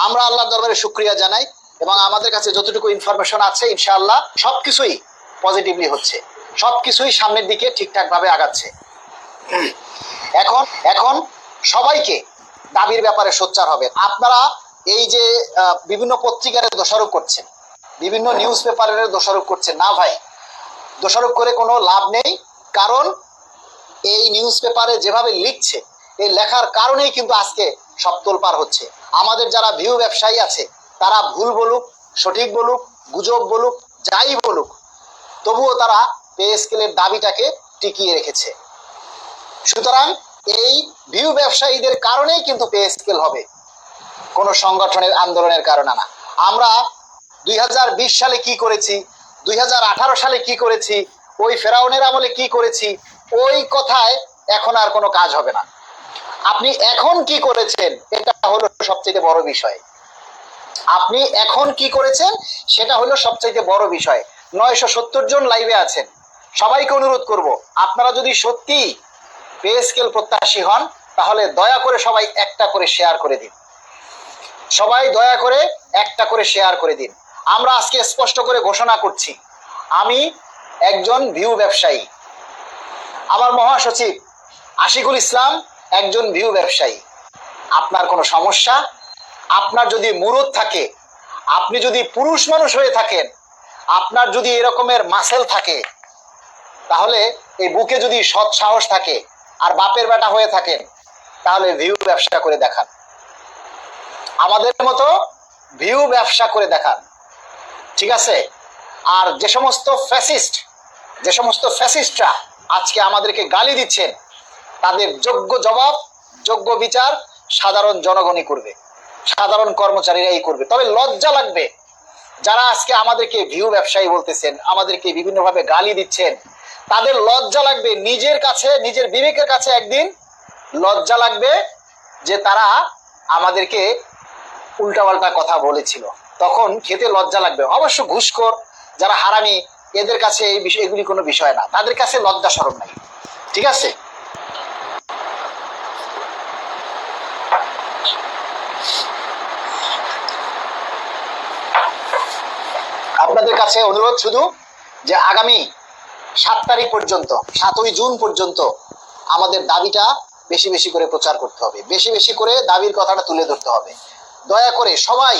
আমরা আল্লাহর দরবারে শুকরিয়া জানাই এবং আমাদের কাছে যতটুকু ইনফরমেশন আছে ইনশাআল্লাহ সবকিছুই পজিটিভলি হচ্ছে, সবকিছুই সামনের দিকে ঠিকঠাক ভাবে আগাচ্ছে। এখন এখন সবাইকে দাবির ব্যাপারে সোচ্চার হবেন। আপনারা এই যে বিভিন্ন পত্রিকার দোষারোপ করছেন, বিভিন্ন নিউজ পেপারের দোষারোপ করছেন, না ভাই, দোষারোপ করে কোনো লাভ নেই। কারণ এই নিউজ পেপারে যেভাবে লিখছে, এই লেখার কারণেই কিন্তু আজকে সব তোলপাড় হচ্ছে। আমাদের যারা ভিউ ব্যবসায়ী আছে তারা ভুল বলুক, সঠিক বলুক, গুজব বলুক, যাই বলুক, তবুও তারা পে স্কেলের দাবিটাকে টিকিয়ে রেখেছে। সুতরাং এই ভিউ ব্যবসায়ীদের কারণেই কিন্তু পে স্কেল হবে, কোনো সংগঠনের আন্দোলনের কারণে না। আমরা 2020 সালে কি করেছি, 2018 সালে কি করেছি, ওই ফেরাউনের আমলে কি করেছি, ওই কথায় এখন আর কোনো কাজ হবে না। আপনি এখন কি করেছেন এটা হলো সবচেয়ে বড় বিষয়। আপনি এখন কি করেছেন সেটা হলো সবচেয়ে বড় বিষয়। 970 জন লাইভে আছেন, সবাইকে অনুরোধ করব, আপনারা যদি সত্যি পে স্কেল প্রত্যাশী হন তাহলে দয়া করে সবাই একটা করে শেয়ার করে দিন। সবাই দয়া করে একটা করে শেয়ার করে দিন। আমরা আজকে স্পষ্ট করে ঘোষণা করছি, আমি একজন ভিউ ব্যবসায়ী, আমার মহাসচিব আশিকুল ইসলাম একজন ভিউ ব্যবসায়ী। আপনার কোনো সমস্যা, আপনার যদি মুরুদ থাকে, আপনি যদি পুরুষ মানুষ হয়ে থাকেন, আপনার যদি এরকমের মাসেল থাকে, তাহলে এই বুকে যদি সৎ সাহস থাকে আর বাপের বেটা হয়ে থাকেন, তাহলে ভিউ ব্যবসা করে দেখান, আমাদের মতো ভিউ ব্যবসা করে দেখান, ঠিক আছে? আর যে সমস্ত ফ্যাসিস্টরা আজকে আমাদেরকে গালি দিচ্ছেন, তাদের যোগ্য জবাব, যোগ্য বিচার সাধারণ জনগণই করবে, সাধারণ কর্মচারীরাই করবে। তবে লজ্জা লাগবে যারা আজকে আমাদেরকে ভিউ ব্যবসায়ী বলতেছেন, আমাদেরকে বিভিন্নভাবে গালি দিচ্ছেন, তাদের লজ্জা লাগবে, নিজের কাছে, নিজের বিবেকের কাছে একদিন লজ্জা লাগবে যে তারা আমাদেরকে উল্টাপাল্টা কথা বলেছিল, তখন খেতে লজ্জা লাগবে। অবশ্য ঘুষখোর যারা হারামি, এদের কাছে এই বিষয়, এগুলি কোনো বিষয় না, তাদের কাছে লজ্জা শরম নাই, ঠিক আছে? আপনাদের কাছে অনুরোধ শুধু যে আগামী 7 তারিখ পর্যন্ত, 7ই জুন পর্যন্ত আমাদের দাবিটা বেশি বেশি করে প্রচার করতে হবে, বেশি বেশি করে দাবির কথাটা তুলে ধরতে হবে। দয়া করে সবাই